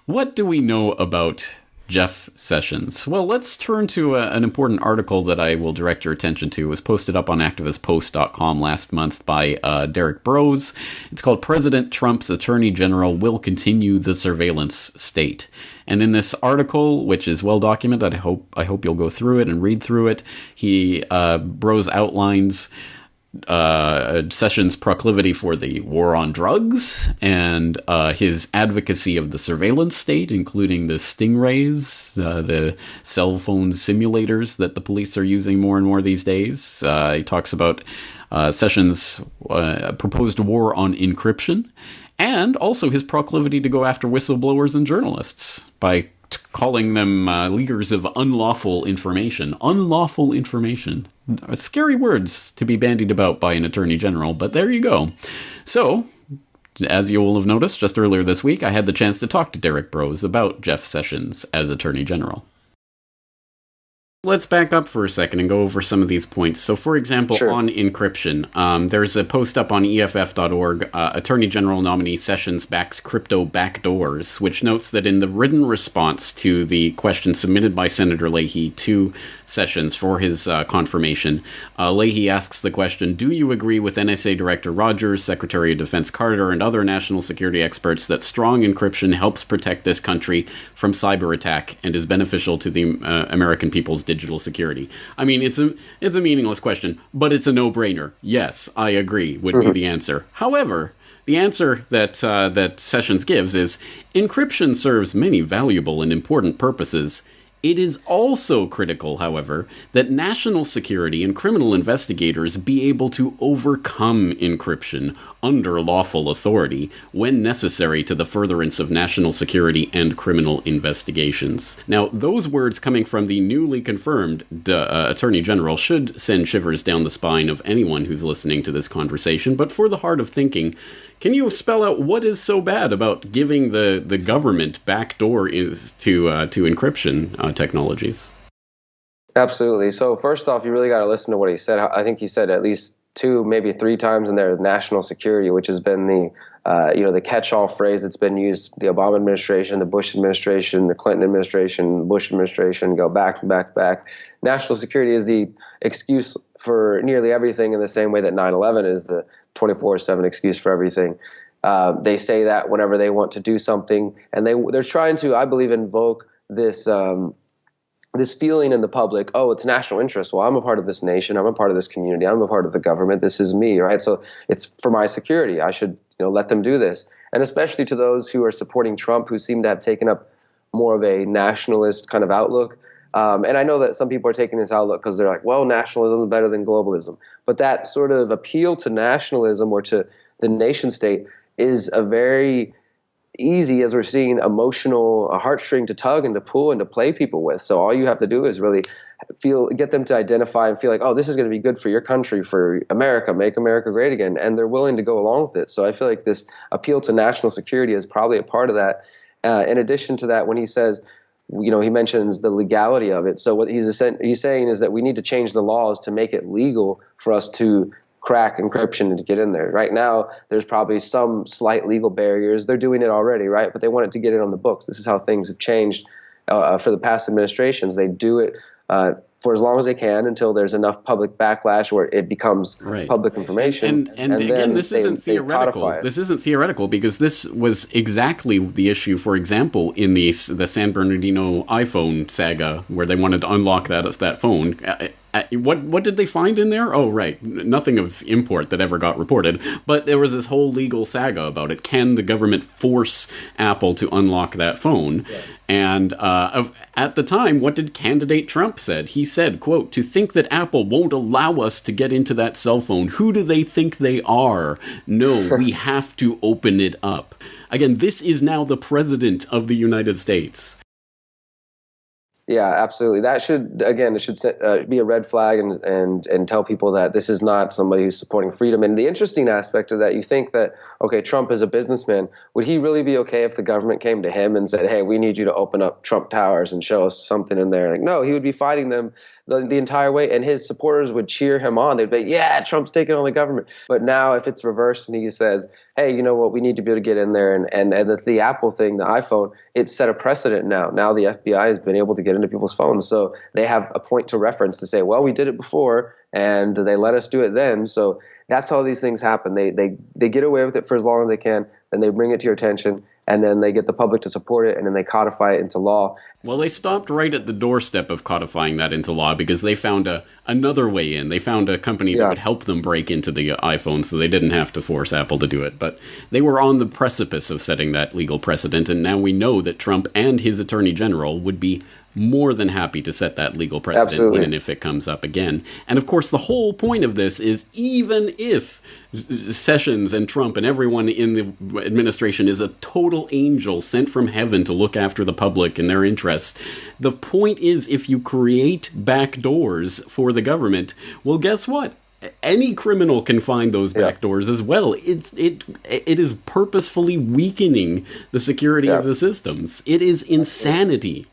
What do we know about Jeff Sessions. Well, let's turn to an important article that I will direct your attention to. It was posted up on activistpost.com last month by Derek Brose. It's called President Trump's Attorney General Will Continue the Surveillance State. And in this article, which is well documented, I hope you'll go through it and read through it, Brose outlines Sessions' proclivity for the war on drugs and his advocacy of the surveillance state, including the stingrays, the cell phone simulators that the police are using more and more these days. He talks about Sessions' proposed war on encryption, and also his proclivity to go after whistleblowers and journalists by calling them leakers of unlawful information. Unlawful information. Scary words to be bandied about by an attorney general, but there you go. So, as you will have noticed, just earlier this week, I had the chance to talk to Derek Brose about Jeff Sessions as attorney general. Let's back up for a second and go over some of these points. So, for example, on encryption, there's a post up on EFF.org, Attorney General nominee Sessions backs crypto backdoors, which notes that in the written response to the question submitted by Senator Leahy to Sessions for his confirmation, Leahy asks the question, do you agree with NSA Director Rogers, Secretary of Defense Carter, and other national security experts that strong encryption helps protect this country from cyber attack and is beneficial to the American people's digital security? I mean, it's a meaningless question, but it's a no-brainer. Yes, I agree, would be the answer. However, the answer that Sessions gives is, encryption serves many valuable and important purposes. It is also critical, however, that national security and criminal investigators be able to overcome encryption under lawful authority when necessary to the furtherance of national security and criminal investigations. Now, those words coming from the newly confirmed Attorney General should send shivers down the spine of anyone who's listening to this conversation, but for the heart of thinking, can you spell out what is so bad about giving the government backdoor to encryption technologies? Absolutely. So first off, you really got to listen to what he said. I think he said at least 2, maybe 3 times in there, national security, which has been the catch-all phrase that's been used. The Obama administration, the Bush administration, the Clinton administration, the Bush administration, go back. National security is the excuse for nearly everything, in the same way that 9/11 is the 24/7 excuse for everything. They say that whenever they want to do something, and they're trying to, I believe, invoke this this feeling in the public, oh, it's national interest. Well, I'm a part of this nation. I'm a part of this community. I'm a part of the government. This is me, right? So it's for my security. I should, let them do this. And especially to those who are supporting Trump, who seem to have taken up more of a nationalist kind of outlook. And I know that some people are taking this outlook because they're like, well, nationalism is better than globalism. But that sort of appeal to nationalism or to the nation state is a very easy, as we're seeing, emotional heartstring to tug and to pull and to play people with. So all you have to do is really get them to identify and feel like, oh, this is going to be good for your country, for America, make America great again. And they're willing to go along with it. So I feel like this appeal to national security is probably a part of that. In addition to that, when he says, he mentions the legality of it. So what he's saying is that we need to change the laws to make it legal for us to crack encryption and to get in there. Right now, there's probably some slight legal barriers. They're doing it already, right? But they want it to get it on the books. This is how things have changed for the past administrations. They do it for as long as they can until there's enough public backlash where it becomes public information. And again, this isn't theoretical. This isn't theoretical because this was exactly the issue, for example, in the San Bernardino iPhone saga, where they wanted to unlock that phone. What did they find in there? Oh, right. Nothing of import that ever got reported. But there was this whole legal saga about it. Can the government force Apple to unlock that phone? Yeah. And at the time, what did candidate Trump said? He said, quote, to think that Apple won't allow us to get into that cell phone. Who do they think they are? No, we have to open it up. Again, this is now the president of the United States. Yeah, absolutely. That should be a red flag and tell people that this is not somebody who's supporting freedom. And the interesting aspect of that, you think that, okay, Trump is a businessman. Would he really be okay if the government came to him and said, hey, we need you to open up Trump Towers and show us something in there? Like, no, he would be fighting them the entire way, and his supporters would cheer him on. They'd be, yeah, Trump's taking on the government. But now if it's reversed and he says, hey, you know what, we need to be able to get in there, and the Apple thing, the iPhone, it set a precedent now. Now the FBI has been able to get into people's phones, so they have a point to reference to say, well, we did it before, and they let us do it then. So that's how these things happen. They get away with it for as long as they can, then they bring it to your attention, and then they get the public to support it, and then they codify it into law. Well, they stopped right at the doorstep of codifying that into law because they found another way in. They found a company that would help them break into the iPhone, so they didn't have to force Apple to do it. But they were on the precipice of setting that legal precedent, and now we know that Trump and his attorney general would be more than happy to set that legal precedent when and if it comes up again. And of course, the whole point of this is even if Sessions and Trump and everyone in the administration is a total angel sent from heaven to look after the public and their interests, the point is if you create back doors for the government, well, guess what? Any criminal can find those back doors as well. It is purposefully weakening the security of the systems. It is insanity.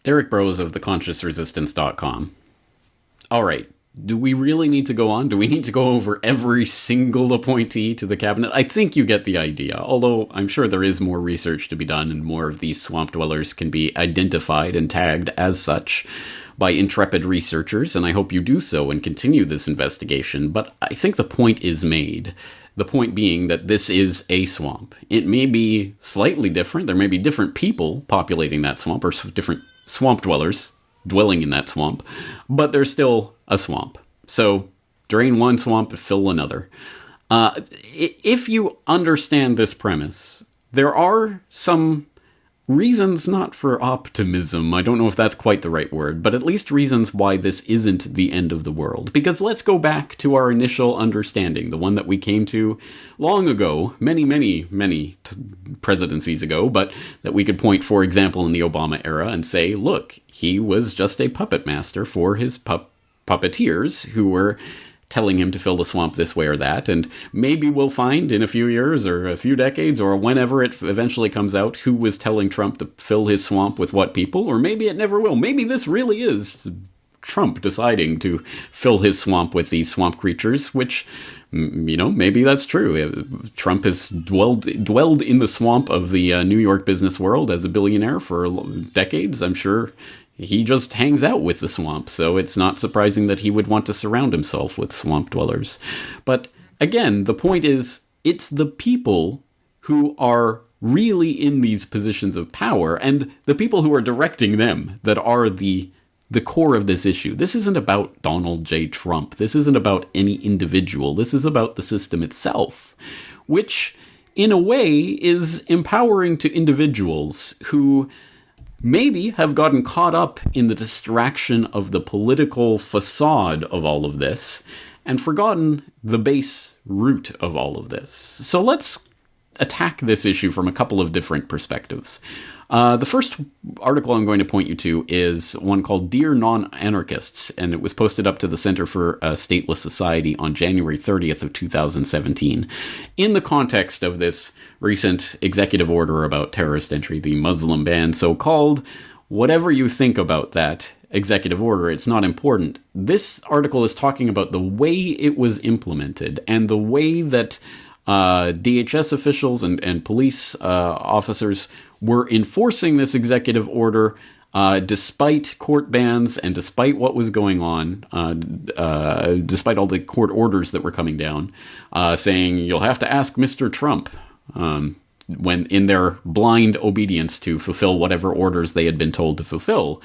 Derek Brose of theconsciousresistance.com. All right. Do we really need to go on? Do we need to go over every single appointee to the cabinet? I think you get the idea, although I'm sure there is more research to be done and more of these swamp dwellers can be identified and tagged as such by intrepid researchers, and I hope you do so and continue this investigation. But I think the point is made. The point being that this is a swamp. It may be slightly different. There may be different people populating that swamp or different swamp dwellers dwelling in that swamp, but there's still a swamp. So drain one swamp, fill another. If you understand this premise, there are some reasons not for optimism. I don't know if that's quite the right word, but at least reasons why this isn't the end of the world. Because let's go back to our initial understanding, the one that we came to long ago, many presidencies ago, but that we could point, for example, in the Obama era and say, look, he was just a puppet master for his puppeteers who were telling him to fill the swamp this way or that, and maybe we'll find in a few years or a few decades or whenever it eventually comes out who was telling Trump to fill his swamp with what people, or maybe it never will. Maybe this really is Trump deciding to fill his swamp with these swamp creatures, which, you know, maybe that's true. Trump has dwelled in the swamp of the New York business world as a billionaire for decades. I'm sure he just hangs out with the swamp, so it's not surprising that he would want to surround himself with swamp dwellers. But again, the point is, it's the people who are really in these positions of power, and the people who are directing them that are the core of this issue. This isn't about Donald J. Trump. This isn't about any individual. This is about the system itself, which, in a way, is empowering to individuals who maybe have gotten caught up in the distraction of the political facade of all of this and forgotten the base root of all of this. So let's attack this issue from a couple of different perspectives. The first article I'm going to point you to is one called Dear Non-Anarchists, and it was posted up to the Center for a Stateless Society on January 30th of 2017. In the context of this recent executive order about terrorist entry, the Muslim ban so-called, whatever you think about that executive order, it's not important. This article is talking about the way it was implemented and the way that DHS officials and police officers were enforcing this executive order despite court bans and despite what was going on, despite all the court orders that were coming down, saying you'll have to ask Mr. Trump, when in their blind obedience to fulfill whatever orders they had been told to fulfill.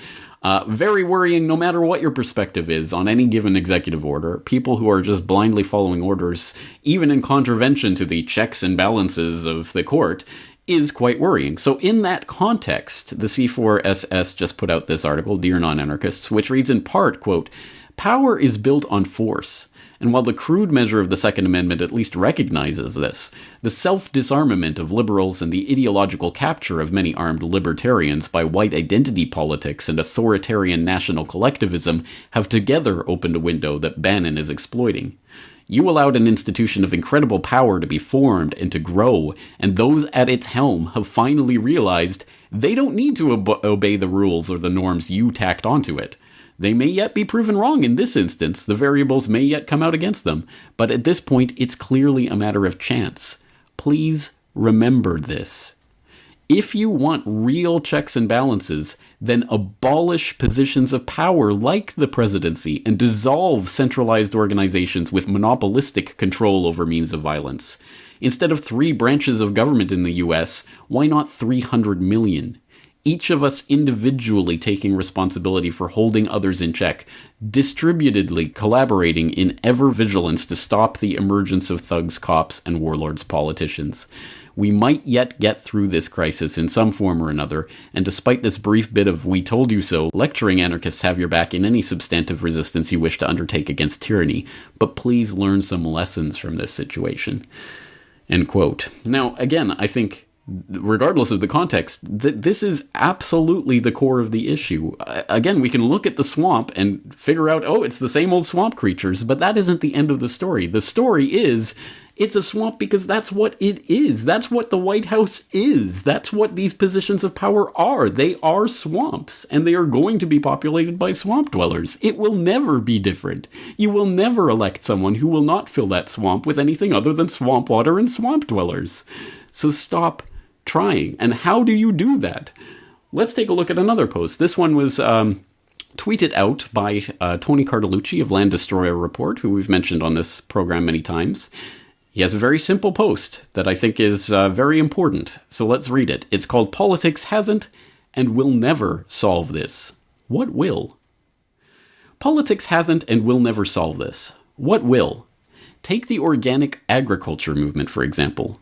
Very worrying, no matter what your perspective is on any given executive order. People who are just blindly following orders, even in contravention to the checks and balances of the court, is quite worrying. So in that context, the C4SS just put out this article, Dear Non-Anarchists, which reads in part, quote, "Power is built on force. And while the crude measure of the Second Amendment at least recognizes this, the self-disarmament of liberals and the ideological capture of many armed libertarians by white identity politics and authoritarian national collectivism have together opened a window that Bannon is exploiting. You allowed an institution of incredible power to be formed and to grow, and those at its helm have finally realized They don't need to obey the rules or the norms you tacked onto it. They may yet be proven wrong in this instance. The variables may yet come out against them. But at this point, it's clearly a matter of chance. Please remember this. If you want real checks and balances, then abolish positions of power like the presidency and dissolve centralized organizations with monopolistic control over means of violence. Instead of 3 branches of government in the US, why not 300 million? Each of us individually taking responsibility for holding others in check, distributedly collaborating in ever vigilance to stop the emergence of thugs, cops, and warlords politicians. We might yet get through this crisis in some form or another, and despite this brief bit of "we told you so," lecturing anarchists have your back in any substantive resistance you wish to undertake against tyranny, but please learn some lessons from this situation. End quote. Now, again, I think, regardless of the context, this is absolutely the core of the issue. Again, we can look at the swamp and figure out, oh, it's the same old swamp creatures, but that isn't the end of the story. The story is, it's a swamp because that's what it is. That's what the White House is. That's what these positions of power are. They are swamps, and they are going to be populated by swamp dwellers. It will never be different. You will never elect someone who will not fill that swamp with anything other than swamp water and swamp dwellers. So stop trying. And how do you do that? Let's take a look at another post. This one was tweeted out by Tony Cartalucci of Land Destroyer Report, who we've mentioned on this program many times. He has a very simple post that I think is very important, so let's read it. It's called "Politics Hasn't and Will Never Solve This. What will?" Politics hasn't and will never solve this. What will? Take the organic agriculture movement, for example.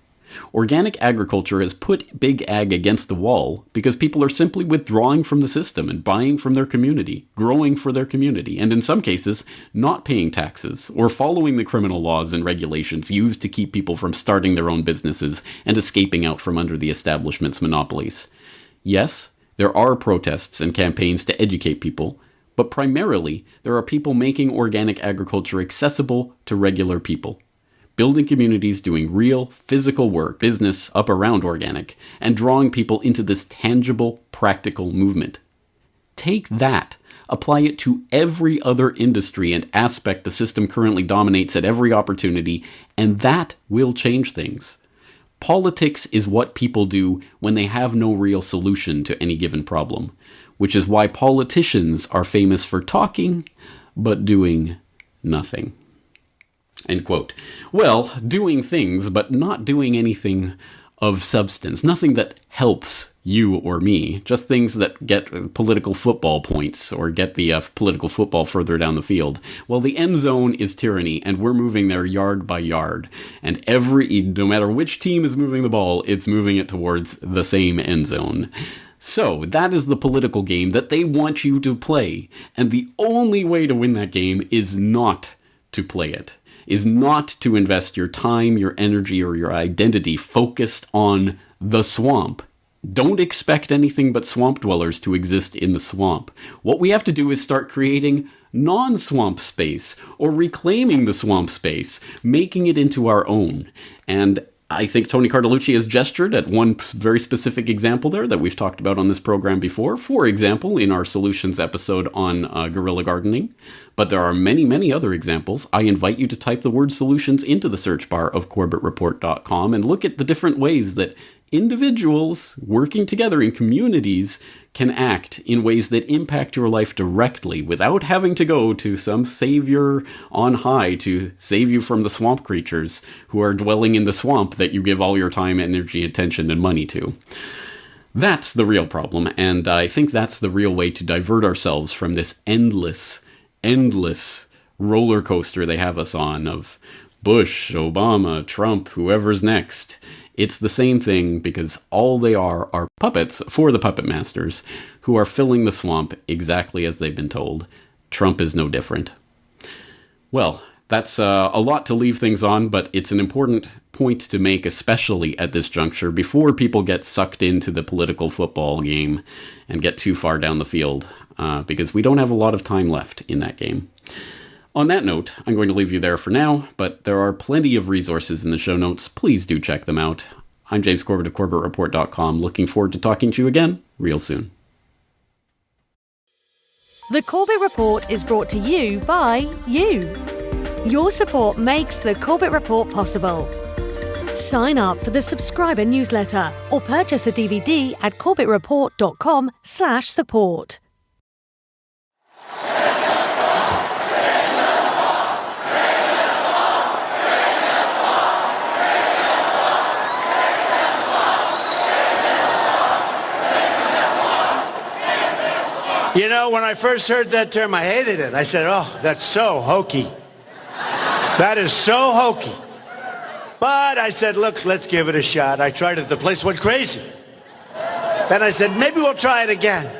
Organic agriculture has put Big Ag against the wall because people are simply withdrawing from the system and buying from their community, growing for their community, and in some cases, not paying taxes or following the criminal laws and regulations used to keep people from starting their own businesses and escaping out from under the establishment's monopolies. Yes, there are protests and campaigns to educate people, but primarily there are people making organic agriculture accessible to regular people. Building communities doing real, physical work, business up around organic, and drawing people into this tangible, practical movement. Take that, apply it to every other industry and aspect the system currently dominates at every opportunity, and that will change things. Politics is what people do when they have no real solution to any given problem, which is why politicians are famous for talking, but doing nothing. End quote. Well, doing things, but not doing anything of substance. Nothing that helps you or me. Just things that get political football points or get the political football further down the field. Well, the end zone is tyranny, and we're moving there yard by yard. And no matter which team is moving the ball, it's moving it towards the same end zone. So, that is the political game that they want you to play. And the only way to win that game is not to play it. Is not to invest your time, your energy, or your identity focused on the swamp. Don't expect anything but swamp dwellers to exist in the swamp. What we have to do is start creating non-swamp space, or reclaiming the swamp space, making it into our own. And I think Tony Cartalucci has gestured at one very specific example there that we've talked about on this program before. For example, in our solutions episode on guerrilla gardening. But there are many, many other examples. I invite you to type the word solutions into the search bar of CorbettReport.com and look at the different ways that individuals working together in communities can act in ways that impact your life directly without having to go to some savior on high to save you from the swamp creatures who are dwelling in the swamp that you give all your time, energy, attention, and money to. That's the real problem, and I think that's the real way to divert ourselves from this endless roller coaster they have us on of Bush, Obama, Trump, whoever's next. It's the same thing because all they are puppets for the puppet masters who are filling the swamp exactly as they've been told. Trump is no different. Well, that's a lot to leave things on, but it's an important point to make, especially at this juncture, before people get sucked into the political football game and get too far down the field, because we don't have a lot of time left in that game. On that note, I'm going to leave you there for now, but there are plenty of resources in the show notes. Please do check them out. I'm James Corbett of CorbettReport.com. Looking forward to talking to you again real soon. The Corbett Report is brought to you by you. Your support makes the Corbett Report possible. Sign up for the subscriber newsletter or purchase a DVD at CorbettReport.com/support. You know, when I first heard that term, I hated it. I said, oh, that's so hokey. That is so hokey. But I said, look, let's give it a shot. I tried it. The place went crazy. Then I said, maybe we'll try it again.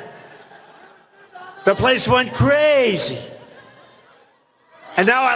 The place went crazy. And now I